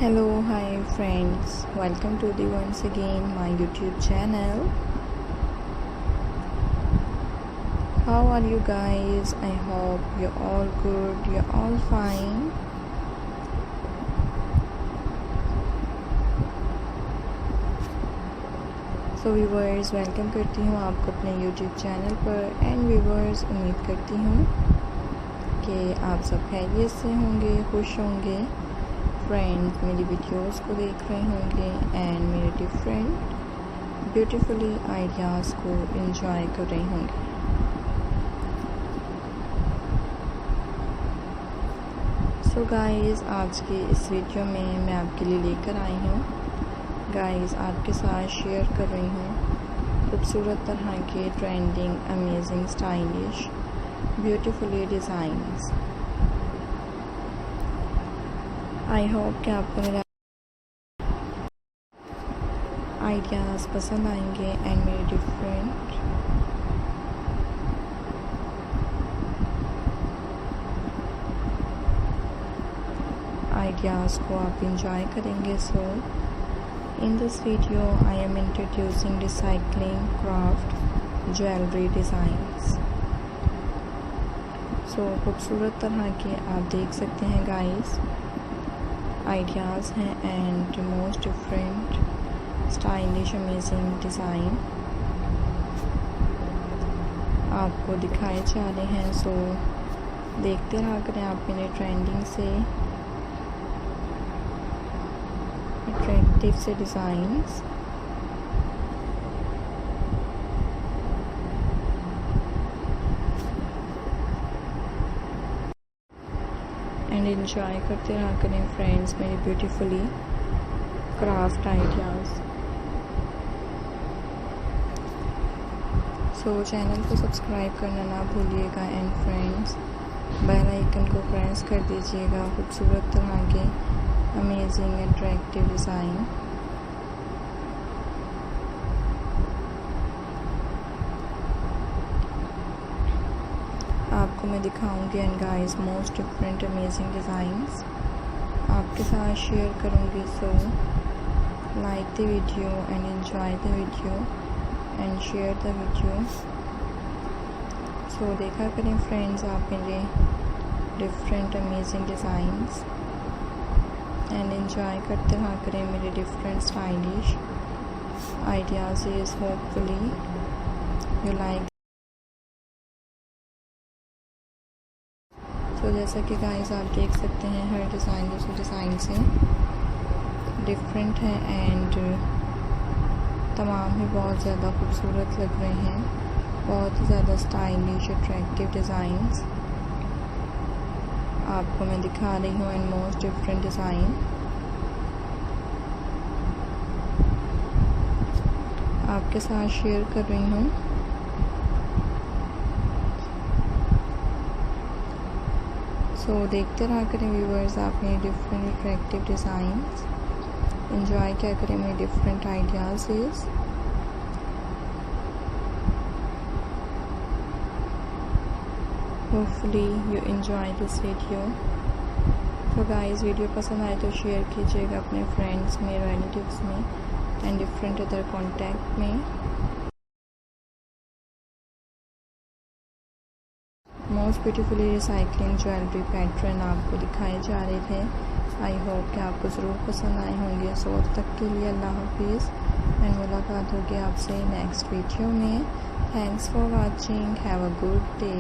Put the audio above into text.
Hello, hi friends, welcome to the once again my YouTube channel. How are you guys? I hope you're all good, you're all fine. So viewers welcome करती हूँ आपको अपने YouTube channel पर and viewers उम्मीद करती हूँ कि आप सब खैरियत से होंगे, खुश होंगे। फ्रेंड्स मेरी वीडियोस को देख रहे होंगे एंड मेरे डिफरेंट ब्यूटीफुली आइडियाज़ को एंजॉय कर रहे होंगे। सो गाइस आज की इस वीडियो में मैं आपके लिए लेकर आई हूँ गाइस आपके साथ शेयर कर रही हूँ खूबसूरत तरह के trending amazing stylish beautifully designs. I hope कि आपको मेरा आइडियाज़ पसंद आएंगे एंड मेरे डिफरेंट आइडियाज़ को आप इंजॉय करेंगे। So in this video I am introducing recycling craft jewellery designs. So खूबसूरत तरह के आप देख सकते हैं गाइस आइडियाज़ हैं and most different stylish amazing design आपको दिखाए जा रहे हैं। सो देखते रहा करें आप मेरे ट्रेंडिंग से अट्रैक्टिव से डिज़ाइंस। एंड एंजॉय करते रहा करें फ्रेंड्स मेरे ब्यूटीफुली क्राफ्ट आइडियाज़। सो चैनल को सब्सक्राइब करना ना भूलिएगा एंड फ्रेंड्स बेल आइकन को प्रेस कर दीजिएगा खूबसूरत तरह के अमेजिंग अट्रैक्टिव डिज़ाइन। आपको मैं दिखाऊंगी and guys most different amazing designs आपके साथ शेयर करूंगी। So like the video and enjoy the video and share the video. So देखा करें फ्रेंड्स आप मेरे different amazing designs and enjoy करते रहा करें मेरे different stylish ideas. Is hopefully you like. तो जैसा कि गाइस आप देख सकते हैं हर डिज़ाइन दूसरे डिज़ाइन से डिफरेंट है एंड तमाम ही बहुत ज़्यादा खूबसूरत लग रहे हैं, बहुत ही ज़्यादा स्टाइलिश अट्रैक्टिव डिज़ाइंस आपको मैं दिखा रही हूँ एंड मोस्ट डिफरेंट डिज़ाइन आपके साथ शेयर कर रही हूँ। सो देखते रहा करें व्यूवर्स आप मेरे डिफरेंट अट्रैक्टिव डिज़ाइंस एंजॉय क्या करें मेरे different ideas. Hopefully you enjoy this video. तो गाइस वीडियो पसंद आए तो शेयर कीजिएगा अपने फ्रेंड्स में, रिलेटिव्स में एंड डिफरेंट अदर कॉन्टैक्ट में। Most beautifully recycling jewellery pattern आपको दिखाए जा रहे थे। आई होप कि आपको ज़रूर पसंद आए होंगे। सो अब तक के लिए अल्लाह हाफिज़ एंड मुलाकात होगी आपसे नेक्स्ट वीडियो में। Thanks for watching, have a good day.